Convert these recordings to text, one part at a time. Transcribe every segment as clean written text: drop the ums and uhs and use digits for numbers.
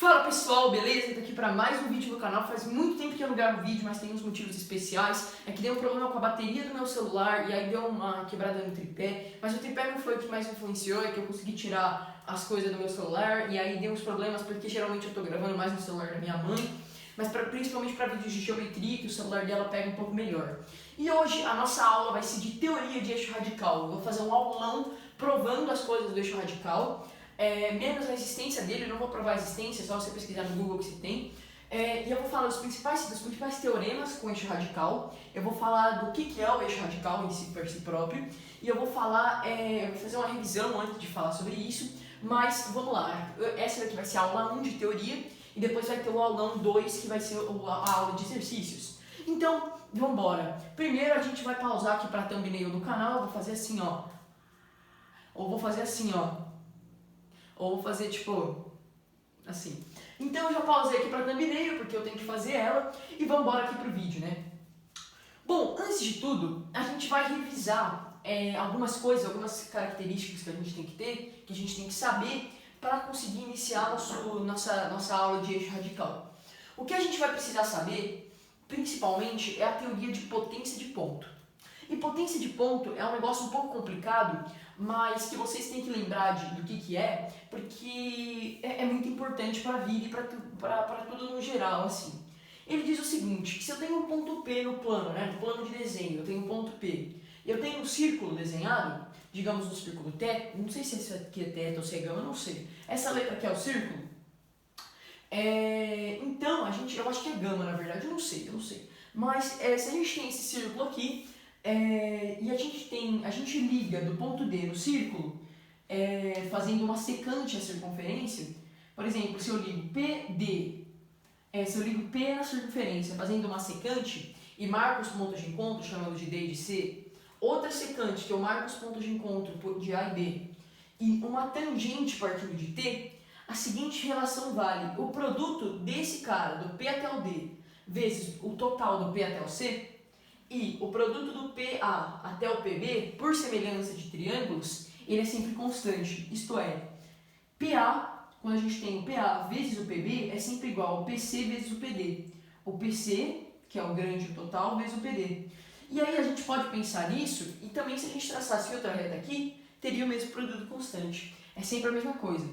Fala pessoal, beleza? Tô aqui para mais um vídeo no canal. Faz muito tempo que eu não gravo vídeo, mas tem uns motivos especiais. É que deu um problema com a bateria do meu celular e aí deu uma quebrada no tripé. Mas o tripé não foi o que mais influenciou, é que eu consegui tirar as coisas do meu celular e aí deu uns problemas porque geralmente eu tô gravando mais no celular da minha mãe. Mas principalmente para vídeos de geometria, que o celular dela pega um pouco melhor. E hoje a nossa aula vai ser de teoria de eixo radical. Eu vou fazer um aulão provando as coisas do eixo radical. Menos a existência dele, eu não vou provar a existência, é só você pesquisar no Google que você tem. E eu vou falar dos principais teoremas com eixo radical, eu vou falar do que é o eixo radical em si, por si próprio, e eu vou falar, eu vou fazer uma revisão antes de falar sobre isso, mas vamos lá, essa daqui vai ser a aula 1 de teoria, e depois vai ter o aulão 2, que vai ser a aula de exercícios. Então, vamos embora. Primeiro a gente vai pausar aqui para a thumbnail do canal, eu vou fazer assim, ó, ou vou fazer assim, ó. Ou vou fazer tipo assim. Então eu já pausei aqui para thumbnail porque eu tenho que fazer ela e vamos embora aqui pro vídeo, né? Bom, antes de tudo, a gente vai revisar algumas coisas, algumas características que a gente tem que ter, que a gente tem que saber para conseguir iniciar nossa aula de eixo radical. O que a gente vai precisar saber, principalmente, é a teoria de potência de ponto. E potência de ponto é um negócio um pouco complicado, mas que vocês têm que lembrar do que é, porque é muito importante para a vida e para tudo no geral, assim. Ele diz o seguinte, que se eu tenho um ponto P no plano, né, no plano de desenho, eu tenho um ponto P, e eu tenho um círculo desenhado, digamos um círculo teto, não sei se isso aqui é teto ou se é gama, eu não sei. Essa letra aqui é o círculo? Então, eu acho que é gama, na verdade, eu não sei. Mas se a gente tem esse círculo aqui, e a gente liga do ponto D no círculo, fazendo uma secante à circunferência. Por exemplo, se eu ligo PD, se eu ligo P na circunferência fazendo uma secante e marco os pontos de encontro, chamando de D e de C, outra secante que eu marco os pontos de encontro de A e B, e uma tangente partindo de T, a seguinte relação vale: o produto desse cara, do P até o D, vezes o total do P até o C, e o produto do PA até o PB, por semelhança de triângulos, ele é sempre constante. Isto é, PA, quando a gente tem o PA vezes o PB, é sempre igual ao PC vezes o PD. O PC, que é o grande total, vezes o PD. E aí a gente pode pensar nisso, e também se a gente traçasse outra reta aqui, teria o mesmo produto constante. É sempre a mesma coisa.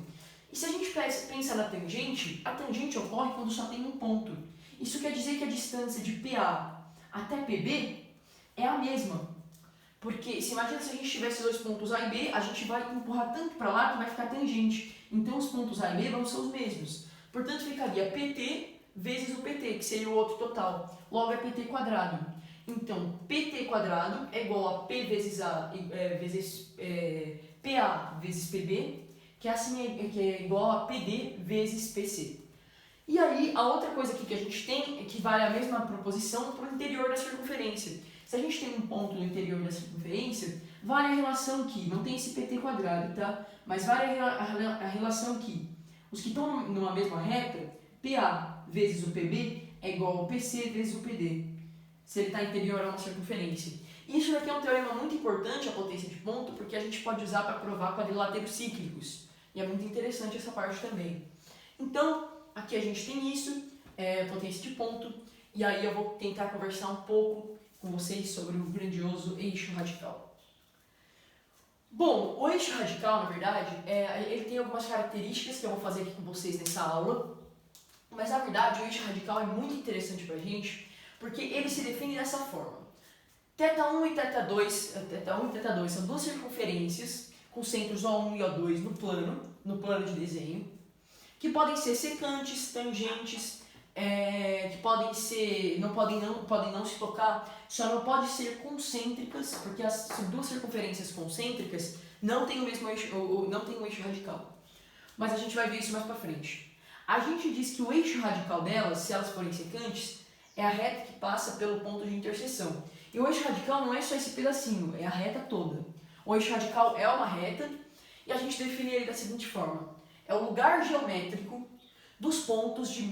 E se a gente pensa na tangente, a tangente ocorre quando só tem um ponto. Isso quer dizer que a distância de PA até PB é a mesma. Porque, se imagina se a gente tivesse dois pontos A e B, a gente vai empurrar tanto para lá que vai ficar tangente. Então os pontos A e B vão ser os mesmos. Portanto, ficaria PT vezes o PT, que seria o outro total. Logo é PT quadrado. Então, PT quadrado é igual a P vezes A vezes PA vezes PB, que é igual a PD vezes PC. E aí, a outra coisa aqui que a gente tem é que vale a mesma proposição para o interior da circunferência. Se a gente tem um ponto no interior da circunferência, vale a relação que, não tem esse PT quadrado, tá? Mas vale a relação que os que estão numa mesma reta, PA vezes o PB é igual ao PC vezes o PD, se ele está interior a uma circunferência. Isso daqui é um teorema muito importante, a potência de ponto, porque a gente pode usar para provar quadriláteros cíclicos. E é muito interessante essa parte também. Então, aqui a gente tem isso, potência de ponto, e aí eu vou tentar conversar um pouco com vocês sobre o grandioso eixo radical. Bom, o eixo radical, na verdade, ele tem algumas características que eu vou fazer aqui com vocês nessa aula, mas na verdade o eixo radical é muito interessante pra gente, porque ele se define dessa forma. Θ1 e θ2 são duas circunferências com centros O1 e O2 no plano de desenho, que podem ser secantes, tangentes, que podem não se tocar, só não pode ser concêntricas, porque as duas circunferências concêntricas não têm o mesmo eixo, não tem um eixo radical. Mas a gente vai ver isso mais pra frente. A gente diz que o eixo radical delas, se elas forem secantes, é a reta que passa pelo ponto de interseção. E o eixo radical não é só esse pedacinho, é a reta toda. O eixo radical é uma reta e a gente define ele da seguinte forma: é o lugar geométrico dos pontos de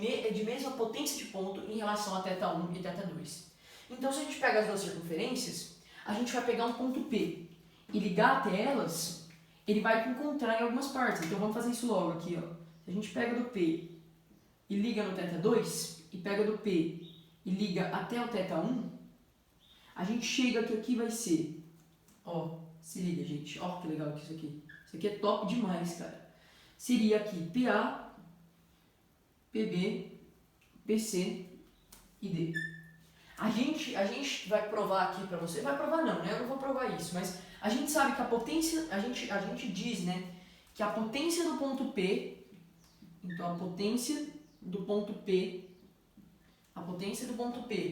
mesma potência de ponto em relação a θ1 e θ2. Então, se a gente pega as duas circunferências, a gente vai pegar um ponto P e ligar até elas, ele vai encontrar em algumas partes. Então, vamos fazer isso logo aqui, ó. Se a gente pega do P e liga no θ2 e pega do P e liga até o θ1, a gente chega que aqui vai ser, ó, se liga, gente, ó que legal que isso aqui. Isso aqui é top demais, cara. Seria aqui PA, PB, PC e D. A gente vai provar aqui pra você, vai provar não, né? Eu não vou provar isso, mas a gente sabe que a potência, a gente diz, né, que a potência do ponto P, então a potência do ponto P,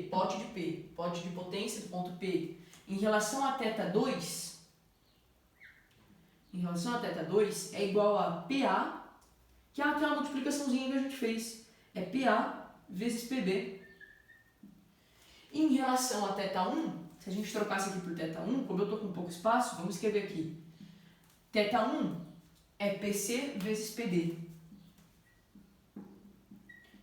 pote de P, pote de potência do ponto P, em relação a θ2, é igual a PA, que é aquela multiplicaçãozinha que a gente fez. É PA vezes PB. E em relação a θ1, se a gente trocasse aqui por θ1, como eu estou com pouco espaço, vamos escrever aqui. θ1 é PC vezes PD.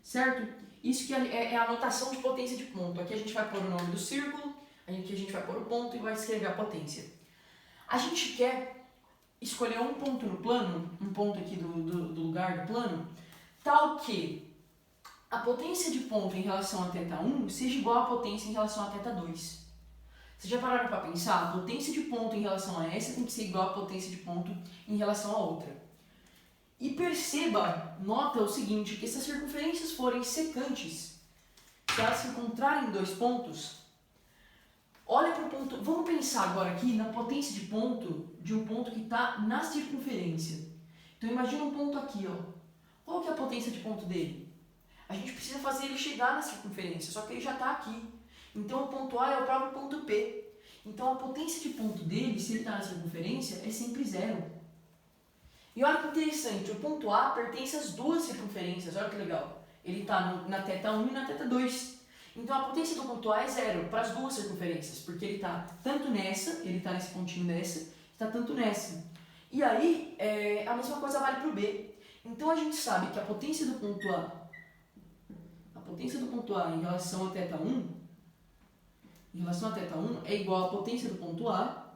Certo? Isso que é a notação de potência de ponto. Aqui a gente vai pôr o nome do círculo, aqui a gente vai pôr o ponto e vai escrever a potência. A gente quer escolher um ponto no plano, um ponto aqui do lugar do plano, tal que a potência de ponto em relação a θ1 seja igual à potência em relação a θ2. Vocês já pararam para pensar? A potência de ponto em relação a essa tem que ser igual à potência de ponto em relação a outra. E perceba, nota o seguinte, que se as circunferências forem secantes, se elas se encontrarem em dois pontos, olha para o ponto, vamos pensar agora aqui na potência de um ponto que está na circunferência. Então imagina um ponto aqui, ó. Qual que é a potência de ponto dele? A gente precisa fazer ele chegar na circunferência, só que ele já está aqui. Então o ponto A é o próprio ponto P. Então a potência de ponto dele, se ele está na circunferência, é sempre zero. E olha que interessante, o ponto A pertence às duas circunferências, olha que legal. Ele está na θ1 e na θ2. Então a potência do ponto A é zero para as duas circunferências, porque ele está tanto nessa, ele está nesse pontinho nessa, está tanto nessa. E aí a mesma coisa vale para o B. Então a gente sabe que a potência do ponto A em relação a θ1, é igual à potência do ponto A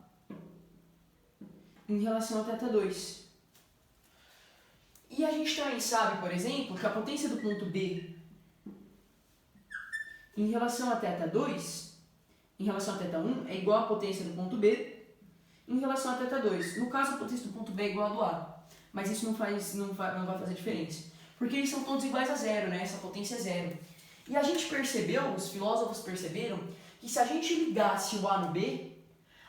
em relação a θ2. E a gente também sabe, por exemplo, que a potência do ponto B em relação a θ2, em relação a θ1, é igual à potência do ponto B em relação a θ2. No caso, a potência do ponto B é igual a do A, mas isso não vai fazer diferença, porque eles são todos iguais a zero, né? Essa potência é zero. E a gente percebeu, os filósofos perceberam, que se a gente ligasse o A no B,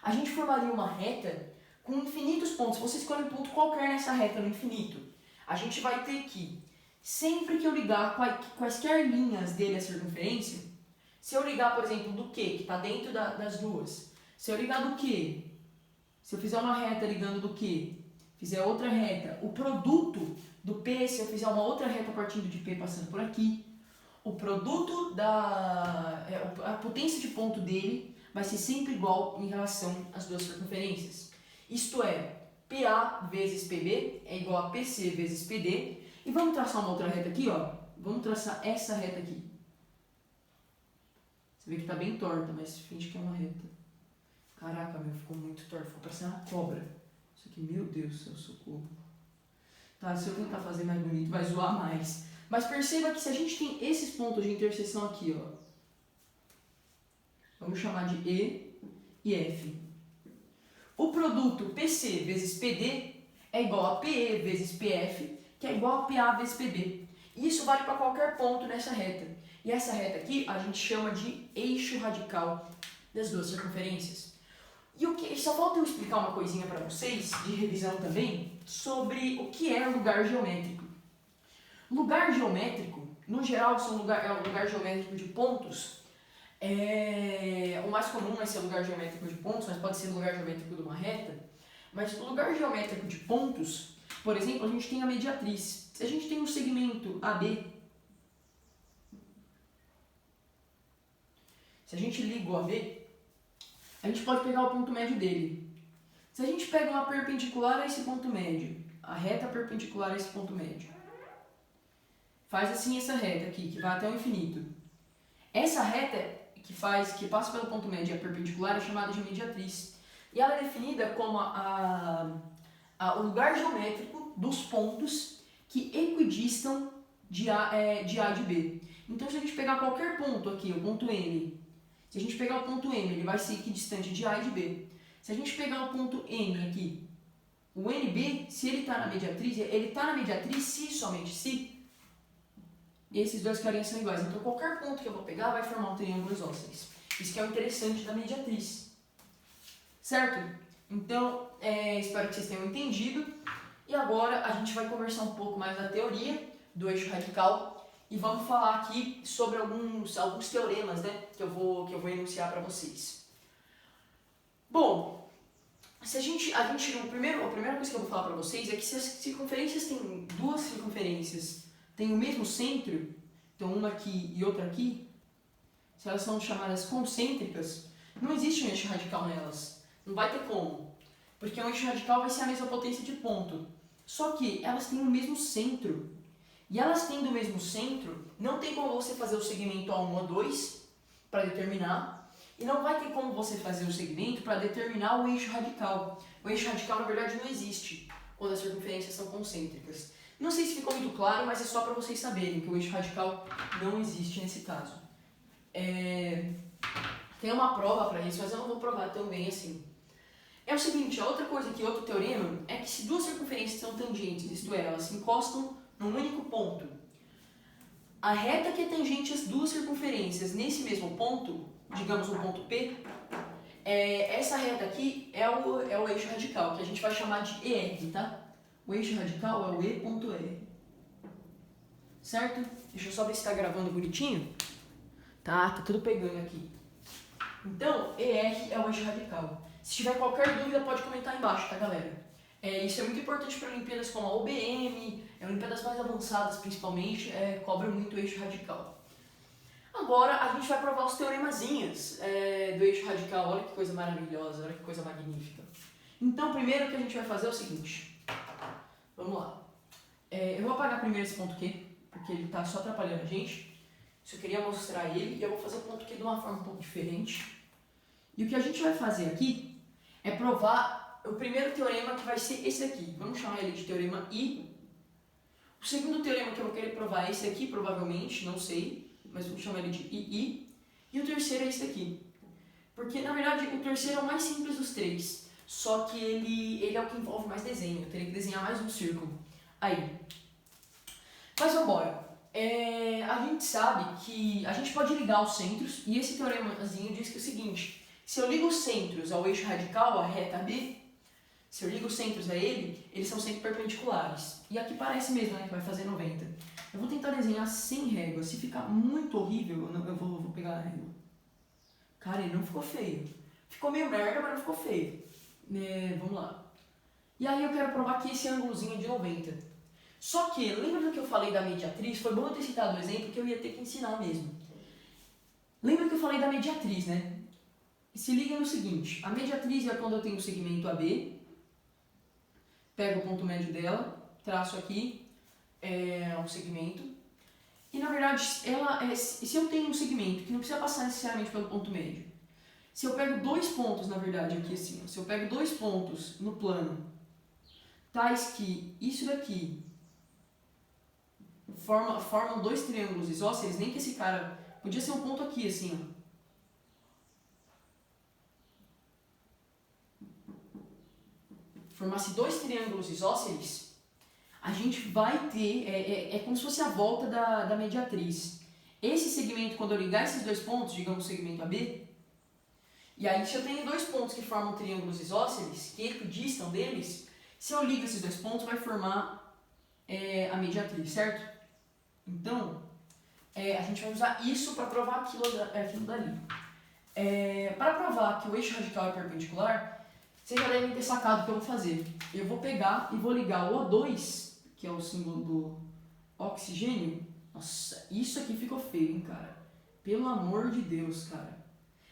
a gente formaria uma reta com infinitos pontos. Você escolhe um ponto qualquer nessa reta no infinito. A gente vai ter que, sempre que eu ligar quaisquer linhas dele à circunferência, se eu ligar, por exemplo, do Q, que está dentro das duas, se eu ligar do Q, se eu fizer uma reta ligando do Q, fizer outra reta, o produto do P, se eu fizer uma outra reta partindo de P passando por aqui, o produto a potência de ponto dele vai ser sempre igual em relação às duas circunferências. Isto é, PA vezes PB é igual a PC vezes PD. E vamos traçar uma outra reta aqui, ó. Vamos traçar essa reta aqui. Você vê que está bem torta, mas finge que é uma reta. Caraca, meu, ficou muito torto, ficou parecendo uma cobra. Isso aqui, meu Deus do céu, socorro. Tá, se eu tentar fazer mais bonito, vai zoar mais. Mas perceba que se a gente tem esses pontos de interseção aqui, ó. Vamos chamar de E e F. O produto PC vezes PD é igual a PE vezes PF, que é igual a PA vezes PB. E isso vale para qualquer ponto nessa reta. E essa reta aqui a gente chama de eixo radical das duas circunferências. E só falta eu explicar uma coisinha para vocês, de revisão também, sobre o que é lugar geométrico. Lugar geométrico, no geral, é um lugar geométrico de pontos. O mais comum vai ser o lugar geométrico de pontos, mas pode ser o lugar geométrico de uma reta. Mas o lugar geométrico de pontos, por exemplo, a gente tem a mediatriz. Se a gente tem um segmento AB, se a gente liga o AB, a gente pode pegar o ponto médio dele. Se a gente pega uma perpendicular a esse ponto médio, a reta perpendicular a esse ponto médio, faz assim essa reta aqui, que vai até o infinito. Essa reta que passa pelo ponto médio e a perpendicular é chamada de mediatriz. E ela é definida como o lugar geométrico dos pontos que equidistam de A e de B. Então, se a gente pegar qualquer ponto aqui, o ponto M, se a gente pegar o ponto M, ele vai ser equidistante de A e de B. Se a gente pegar o ponto N aqui, o NB, se ele está na mediatriz, ele está na mediatriz se somente se esses dois carinhas são iguais. Então, qualquer ponto que eu vou pegar vai formar um triângulo isósceles. Isso que é o interessante da mediatriz. Certo? Então, espero que vocês tenham entendido. E agora a gente vai conversar um pouco mais da teoria do eixo radical e vamos falar aqui sobre alguns teoremas, né, que eu vou enunciar para vocês. Bom, se a primeira coisa que eu vou falar para vocês é que se as circunferências têm duas circunferências têm o mesmo centro, então uma aqui e outra aqui, se elas são chamadas concêntricas, não existe um eixo radical nelas. Não vai ter como. Porque um eixo radical vai ser a mesma potência de ponto. Só que elas têm o mesmo centro. E elas tendo o mesmo centro, não tem como você fazer o segmento A1 a 2 para determinar. E não vai ter como você fazer o segmento para determinar o eixo radical. O eixo radical, na verdade, não existe quando as circunferências são concêntricas. Não sei se ficou muito claro, mas é só para vocês saberem que o eixo radical não existe nesse caso. Tem uma prova para isso, mas eu não vou provar tão bem assim. É o seguinte, a outra coisa aqui, outro teorema, é que se duas circunferências são tangentes, isto é, elas se encostam num único ponto, a reta que é tangente às duas circunferências nesse mesmo ponto, digamos um ponto P, essa reta aqui é o eixo radical, que a gente vai chamar de ER, tá? O eixo radical é o E.R. Certo? Deixa eu só ver se está gravando bonitinho. Tá tudo pegando aqui. Então, ER é o eixo radical. Se tiver qualquer dúvida, pode comentar aí embaixo, tá, galera? Isso é muito importante para Olimpíadas como a OBM, Olimpíadas mais avançadas principalmente, cobra muito o eixo radical. Agora, a gente vai provar os teoremazinhas do eixo radical. Olha que coisa maravilhosa, olha que coisa magnífica. Então, primeiro o que a gente vai fazer é o seguinte. Vamos lá. Eu vou apagar primeiro esse ponto Q, porque ele está só atrapalhando a gente. Eu queria mostrar ele e eu vou fazer o ponto Q de uma forma um pouco diferente. E o que a gente vai fazer aqui é provar o primeiro teorema, que vai ser esse aqui. Vamos chamar ele de teorema I. O segundo teorema que eu vou querer provar é esse aqui, provavelmente, não sei, mas vamos chamar ele de II. E o terceiro é esse aqui. Porque, na verdade, o terceiro é o mais simples dos três. Só que ele é o que envolve mais desenho. Eu teria que desenhar mais um círculo. Aí. Mas vamos embora. A gente sabe que a gente pode ligar os centros. E esse teoremazinho diz que é o seguinte. Se eu ligo os centros ao eixo radical, a reta B, se eu ligo os centros a ele, eles são sempre perpendiculares. E aqui parece mesmo, né, que vai fazer 90. Eu vou tentar desenhar sem régua. Se ficar muito horrível, eu vou pegar a régua. Cara, ele não ficou feio. Ficou meio merda, mas não ficou feio. Vamos lá. E aí eu quero provar que esse ângulozinho é de 90. Só que, lembra do que eu falei da mediatriz? Foi bom eu ter citado o exemplo que eu ia ter que ensinar mesmo. Lembra que eu falei da mediatriz, né? Se liga no seguinte, a mediatriz é quando eu tenho o segmento AB, pego o ponto médio dela, traço aqui um segmento, e na verdade, se eu tenho um segmento que não precisa passar necessariamente pelo ponto médio, se eu pego dois pontos, na verdade, aqui assim, se eu pego dois pontos no plano, tais que isso daqui formam dois triângulos isósceles, nem que esse cara, podia ser um ponto aqui assim, ó. Formasse dois triângulos isósceles, a gente vai ter, é como se fosse a volta da mediatriz. Esse segmento, quando eu ligar esses dois pontos, digamos o segmento AB, e aí se eu tenho dois pontos que formam triângulos isósceles, que equidistam deles, se eu ligo esses dois pontos, vai formar a mediatriz, certo? Então, a gente vai usar isso para provar aquilo dali. Para provar que o eixo radical é perpendicular, vocês já devem ter sacado o que eu vou fazer. Eu vou pegar e vou ligar o O2, que é o símbolo do oxigênio. Nossa, isso aqui ficou feio, hein, cara? Pelo amor de Deus, cara.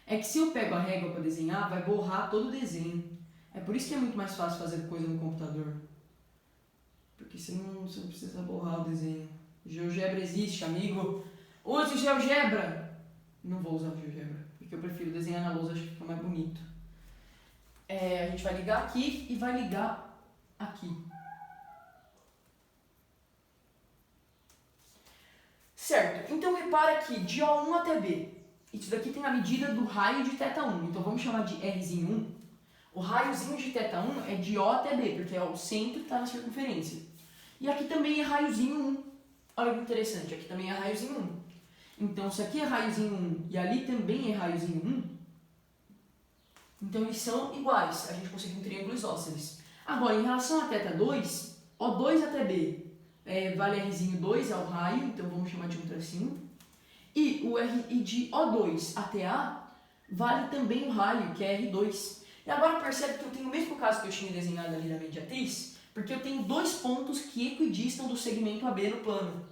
É que se eu pego a régua para desenhar, vai borrar todo o desenho. É por isso que é muito mais fácil fazer coisa no computador. Porque você não precisa borrar o desenho. GeoGebra existe, amigo. Use o GeoGebra! Não vou usar o GeoGebra, porque eu prefiro desenhar na lousa, acho que fica mais bonito. A gente vai ligar aqui e vai ligar aqui. Certo, então repara que de O1 até B, isso daqui tem a medida do raio de θ1, então vamos chamar de Rzinho 1. O raiozinho de θ1 é de O até B, porque é o centro que está na circunferência. E aqui também é raiozinho 1. Olha que interessante, aqui também é raiozinho 1. Então, se aqui é raiozinho 1 e ali também é raiozinho 1, então eles são iguais, a gente conseguiu um triângulo isósceles. Agora, em relação a θ2, O2 até B vale Rzinho 2, é o raio, então vamos chamar de um tracinho. E de O2 até A vale também o raio, que é R2. E agora percebe que eu tenho o mesmo caso que eu tinha desenhado ali na mediatriz, porque eu tenho dois pontos que equidistam do segmento AB no plano.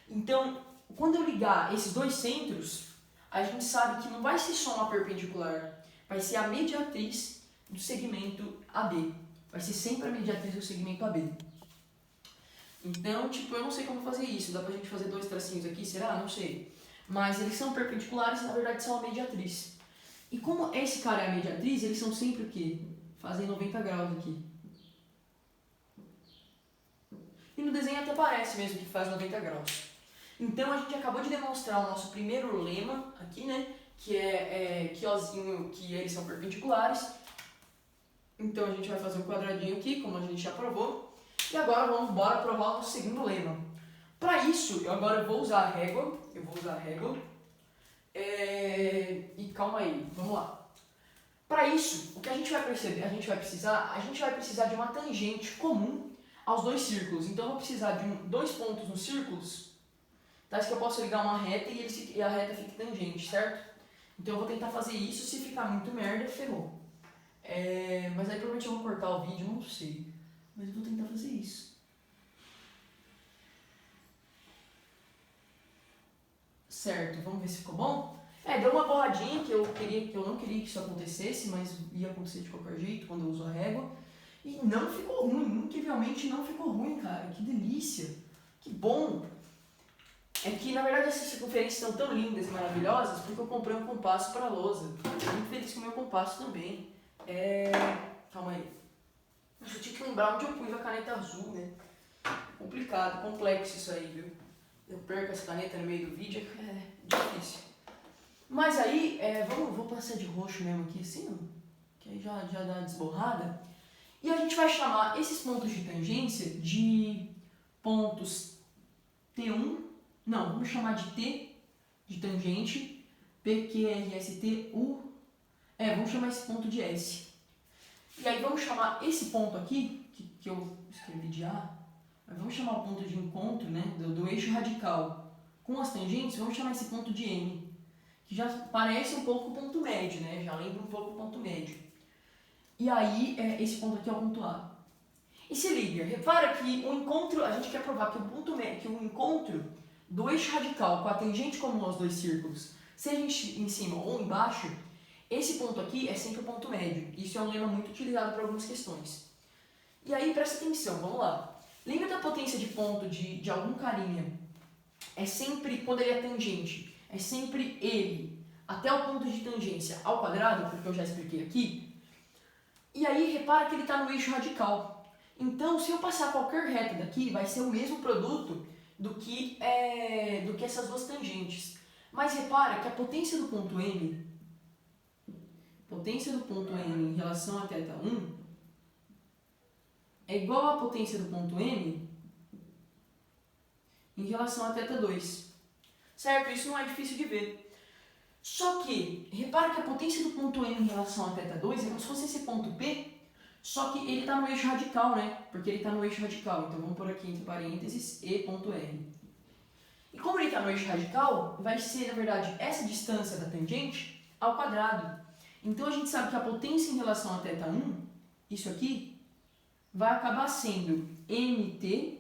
Então, quando eu ligar esses dois centros, a gente sabe que não vai ser só uma perpendicular, vai ser a mediatriz do segmento AB. Vai ser sempre a mediatriz do segmento AB. Então, tipo, eu não sei como fazer isso. Dá pra gente fazer dois tracinhos aqui, será? Não sei. Mas eles são perpendiculares e na verdade são a mediatriz. E como esse cara é a mediatriz, eles são sempre o quê? Fazem 90 graus aqui. E no desenho até parece mesmo que faz 90 graus. Então a gente acabou de demonstrar o nosso primeiro lema aqui, né? Que que Ozinho, que eles são perpendiculares. Então a gente vai fazer um quadradinho aqui, como a gente já provou. E agora vamos bora provar o nosso segundo lema. Para isso, eu vou usar a régua. E calma aí, vamos lá. Para isso, o que a gente vai precisar de uma tangente comum aos dois círculos. Então eu vou precisar de dois pontos nos círculos, tais que eu posso ligar uma reta e a reta fique tangente, certo? Então eu vou tentar fazer isso, se ficar muito merda, ferrou. Mas aí provavelmente eu vou cortar o vídeo, não sei. Mas eu vou tentar fazer isso. Certo, vamos ver se ficou bom? Deu uma borradinha que eu não queria que isso acontecesse, mas ia acontecer de qualquer jeito quando eu uso a régua. E não ficou ruim, incrivelmente não ficou ruim, cara. Que delícia, que bom. É que na verdade essas circunferências são tão lindas e maravilhosas porque eu comprei um compasso para a lousa. Estou muito feliz com o meu compasso também. Calma aí. Mas eu tinha que lembrar onde eu pus a caneta azul, né? Complicado, complexo isso aí, viu? Eu perco essa caneta no meio do vídeo, é difícil. Mas aí, vou passar de roxo mesmo aqui assim, ó, que aí já dá uma desborrada. E a gente vai chamar esses pontos de tangência de pontos T1, não, vamos chamar de T, de tangente, P, Q, R, S, T, U, vamos chamar esse ponto de S. E aí vamos chamar esse ponto aqui, que eu escrevi de A, vamos chamar o ponto de encontro, né, do eixo radical com as tangentes, vamos chamar esse ponto de M, que já parece um pouco o ponto médio, né, já lembra um pouco o ponto médio. E aí, esse ponto aqui é o ponto A. E se liga, repara que o encontro, a gente quer provar que o encontro do eixo radical com a tangente comum aos dois círculos, seja em cima ou embaixo, esse ponto aqui é sempre o ponto médio. Isso é um lema muito utilizado para algumas questões. E aí, presta atenção, vamos lá. Lembra da potência de ponto de algum carinha? É sempre, quando ele é tangente, é sempre ele até o ponto de tangência ao quadrado, porque eu já expliquei aqui. E aí, repara que ele está no eixo radical. Então, se eu passar qualquer reta daqui, vai ser o mesmo produto do que essas duas tangentes. Mas repara que a potência do ponto M em relação a θ1 é igual à potência do ponto M em relação a θ2. Certo? Isso não é difícil de ver. Só que, repara que a potência do ponto M em relação a θ2 é como se fosse esse ponto P, só que ele está no eixo radical, né? Porque ele está no eixo radical. Então vamos por aqui entre parênteses E ponto R. E como ele está no eixo radical, vai ser, na verdade, essa distância da tangente ao quadrado. Então a gente sabe que a potência em relação a θ1, isso aqui, vai acabar sendo mt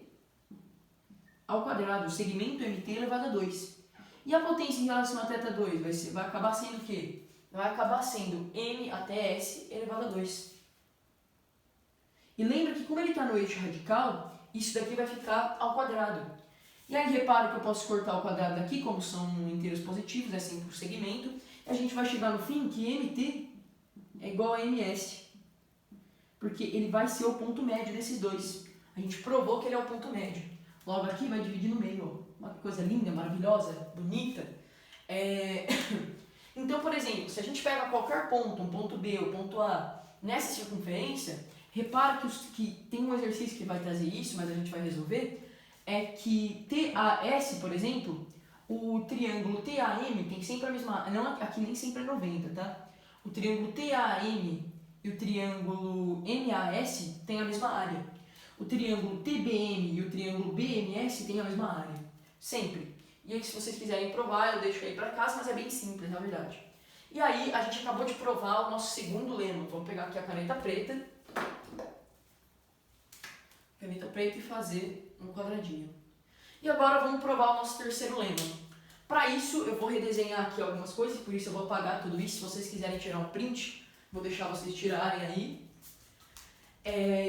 ao quadrado, o segmento mt elevado a 2. E a potência em relação a θ2 vai acabar sendo o quê? Vai acabar sendo m até s elevado a 2. E lembra que como ele está no eixo radical, isso daqui vai ficar ao quadrado. E aí repara que eu posso cortar o quadrado daqui, como são inteiros positivos, é sempre o segmento. E a gente vai chegar no fim que mt é igual a ms. Porque ele vai ser o ponto médio desses dois. A gente provou que ele é o ponto médio. Logo aqui vai dividir no meio, ó. Uma coisa linda, maravilhosa, bonita. Então, por exemplo, se a gente pega qualquer ponto, um ponto B ou ponto A, nessa circunferência, repara que tem um exercício que vai trazer isso, mas a gente vai resolver, é que TAS, por exemplo, o triângulo TAM tem sempre a mesma... Não, aqui nem sempre é 90, tá? O triângulo TAM e o triângulo MAS têm a mesma área. O triângulo TBM e o triângulo BMS têm a mesma área. Sempre. E aí, se vocês quiserem provar, eu deixo aí pra casa, mas é bem simples, na verdade. E aí, a gente acabou de provar o nosso segundo lema. Vamos pegar aqui a caneta preta. Caneta preta e fazer um quadradinho. E agora vamos provar o nosso terceiro lema. Para isso, eu vou redesenhar aqui algumas coisas, por isso eu vou apagar tudo isso. Se vocês quiserem tirar um print, vou deixar vocês tirarem aí.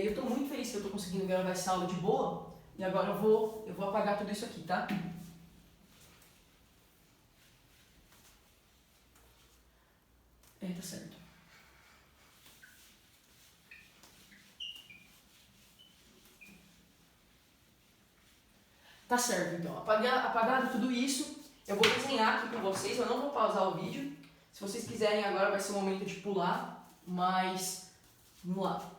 Eu estou muito feliz que eu estou conseguindo gravar essa aula de boa. E agora eu vou apagar tudo isso aqui, tá? Tá certo. Tá certo, então. Apagado tudo isso, eu vou desenhar aqui com vocês. Eu não vou pausar o vídeo. Se vocês quiserem, agora vai ser o momento de pular. Mas, vamos lá.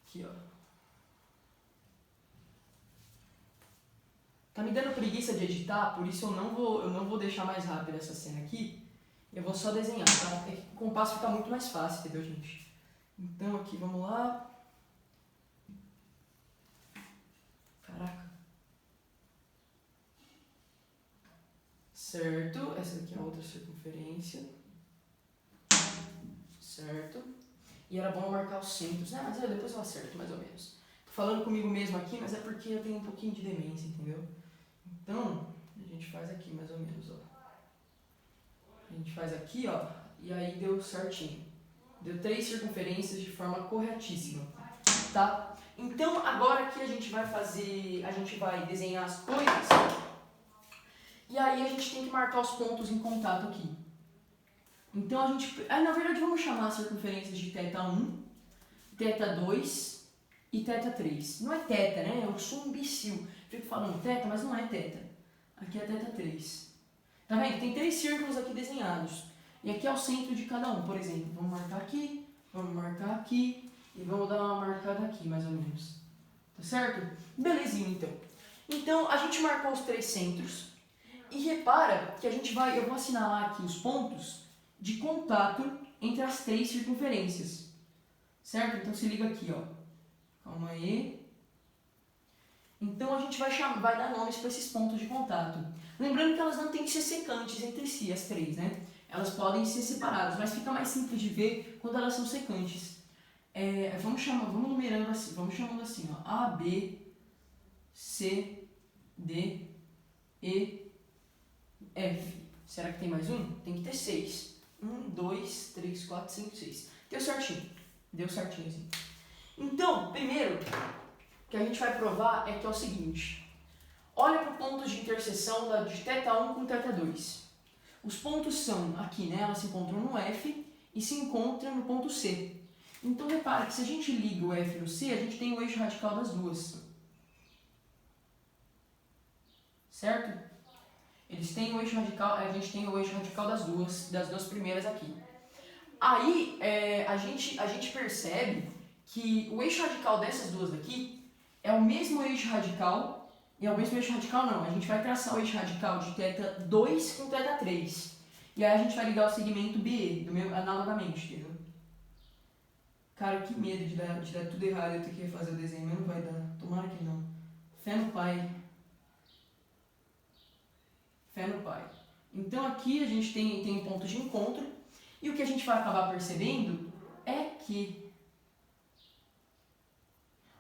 Aqui, ó. Tá me dando preguiça de editar, por isso eu não vou deixar mais rápido essa cena aqui. Eu vou só desenhar, tá? É que o compasso fica muito mais fácil, entendeu, gente? Então aqui, vamos lá. Caraca. Certo. Essa daqui é a outra circunferência. Certo. E era bom marcar os centros. Mas depois eu acerto, mais ou menos. Tô falando comigo mesmo aqui, mas é porque eu tenho um pouquinho de demência, entendeu? Então, a gente faz aqui mais ou menos, ó. A gente faz aqui, ó, e aí deu certinho. Deu 3 circunferências de forma corretíssima, tá? Então, agora aqui a gente vai desenhar as coisas, e aí a gente tem que marcar os pontos em contato aqui. Então, na verdade, vamos chamar as circunferências de θ1, θ2 e θ3. Não é θ, né? Eu sou um imbecil. Fico falando θ, mas não é θ. Aqui é θ3. Tá vendo? Tem 3 círculos aqui desenhados. E aqui é o centro de cada um. Por exemplo, vamos marcar aqui, vamos marcar aqui e vamos dar uma marcada aqui, mais ou menos. Tá certo? Belezinha, então. Então, a gente marcou os 3 centros. E repara que eu vou assinalar aqui os pontos de contato entre as 3 circunferências. Certo? Então, se liga aqui, ó. Calma aí. Então, a gente vai dar nomes para esses pontos de contato. Lembrando que elas não têm que ser secantes entre si, as 3, né? Elas podem ser separadas, mas fica mais simples de ver quando elas são secantes. Vamos numerando assim, vamos chamando assim, ó. A, B, C, D, E, F. Será que tem mais um? Tem que ter 6. 1, 2, 3, 4, 5, 6. Deu certinho. Deu certinho, assim. Então, primeiro, o que a gente vai provar é que é o seguinte. Olha para o ponto de interseção de θ1 com θ2. Os pontos são aqui, né? Elas se encontram no F e se encontram no ponto C. Então, repara que se a gente liga o F no C, a gente tem o eixo radical das duas. Certo? Eles têm o eixo radical, a gente tem o eixo radical das duas primeiras aqui. Aí, a gente percebe que o eixo radical dessas duas daqui é o mesmo eixo radical. E é o mesmo eixo radical não, a gente vai traçar o eixo radical de θ2 com θ3. E aí a gente vai ligar o segmento BE, analogamente, entendeu? Cara, que medo de dar tudo errado, eu ter que refazer o desenho, mas não vai dar. Tomara que não. Fé no pai. Fé no pai. Então aqui a gente tem um ponto de encontro, e o que a gente vai acabar percebendo é que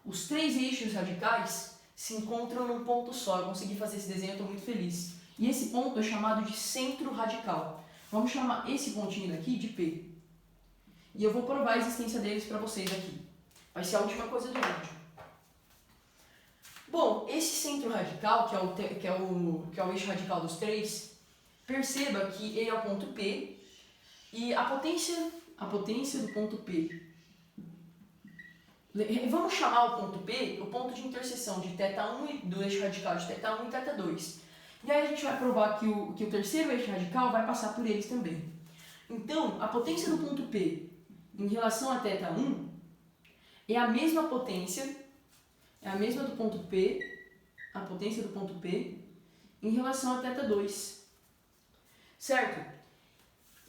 os 3 eixos radicais se encontram num ponto só. Eu consegui fazer esse desenho, eu estou muito feliz. E esse ponto é chamado de centro radical. Vamos chamar esse pontinho daqui de P. E eu vou provar a existência deles para vocês aqui. Vai ser a última coisa do vídeo. Bom, esse centro radical, que é o eixo radical dos 3, perceba que ele é o ponto P, e a potência do ponto P Vamos chamar o ponto P o ponto de interseção de θ1 do eixo radical de θ1 e θ2. E aí a gente vai provar que o terceiro eixo radical vai passar por eles também. Então, a potência do ponto P em relação a θ1 é a mesma potência, é a mesma do ponto P, a potência do ponto P em relação a θ2. Certo?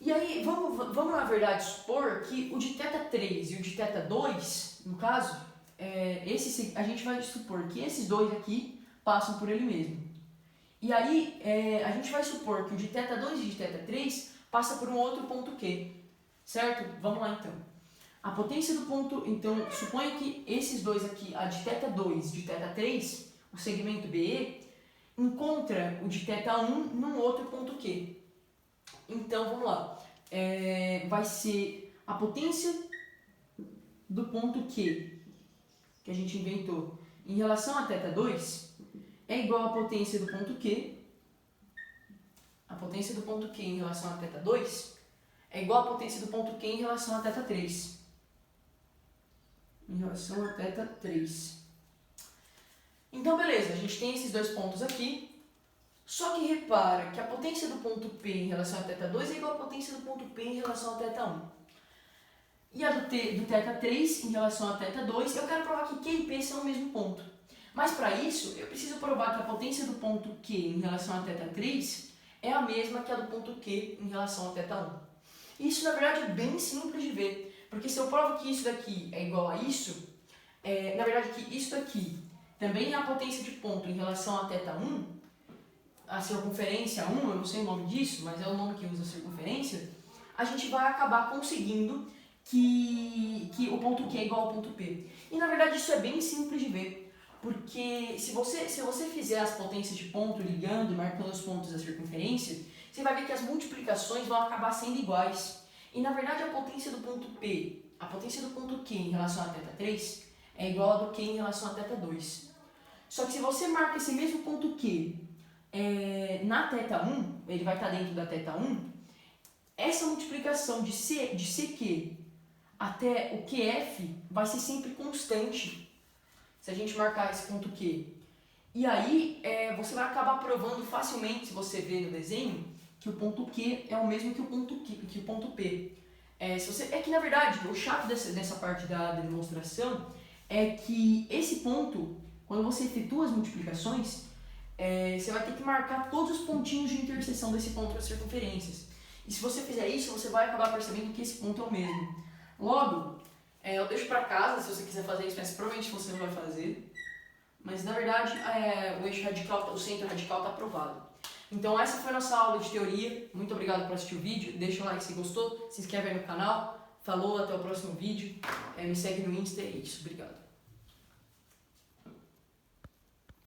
E aí, vamos na verdade supor que o de θ3 e o de θ2, no caso, a gente vai supor que esses dois aqui passam por ele mesmo. E aí, a gente vai supor que o de θ2 e de θ3 passa por um outro ponto Q. Certo? Vamos lá então. A potência do ponto, então, suponha que esses dois aqui, a de θ2 e de θ3, o segmento BE, encontra o de θ1 num outro ponto Q. Então, vamos lá. Vai ser a potência do ponto Q, que a gente inventou, em relação a θ2, é igual à potência do ponto Q. A potência do ponto Q em relação a θ2 é igual à potência do ponto Q em relação a θ3. Em relação a θ3. Então, beleza, a gente tem esses dois pontos aqui. Só que repara que a potência do ponto P em relação a θ2 é igual à potência do ponto P em relação a θ1. E a do θ3 em relação a θ2, eu quero provar que Q e P são o mesmo ponto. Mas para isso, eu preciso provar que a potência do ponto Q em relação a θ3 é a mesma que a do ponto Q em relação a θ1. Isso, na verdade, é bem simples de ver. Porque se eu provo que isso daqui é igual a isso, na verdade que isso daqui também é a potência de ponto em relação a θ1, a circunferência 1, eu não sei o nome disso, mas é o nome que usa a circunferência, a gente vai acabar conseguindo que o ponto Q é igual ao ponto P. E na verdade isso é bem simples de ver, porque se você fizer as potências de ponto ligando e marcando os pontos da circunferência, você vai ver que as multiplicações vão acabar sendo iguais. E na verdade a potência do ponto P, a potência do ponto Q em relação a θ3 é igual a do Q em relação a θ2. Só que se você marca esse mesmo ponto Q na θ1, ele vai estar dentro da θ1, essa multiplicação de CQ até o QF vai ser sempre constante, se a gente marcar esse ponto Q. E aí você vai acabar provando facilmente, se você ver no desenho, que o ponto Q é o mesmo que o ponto P. É que na verdade, o chato dessa parte da demonstração é que esse ponto, quando você efetua as multiplicações, você vai ter que marcar todos os pontinhos de interseção desse ponto das circunferências. E se você fizer isso, você vai acabar percebendo que esse ponto é o mesmo. Logo, eu deixo para casa se você quiser fazer isso, mas provavelmente você não vai fazer. Mas na verdade, o eixo radical, o centro radical está provado. Então essa foi a nossa aula de teoria. Muito obrigado por assistir o vídeo. Deixa o like se gostou, se inscreve aí no canal. Falou, até o próximo vídeo. Me segue no Insta, é isso. Obrigado.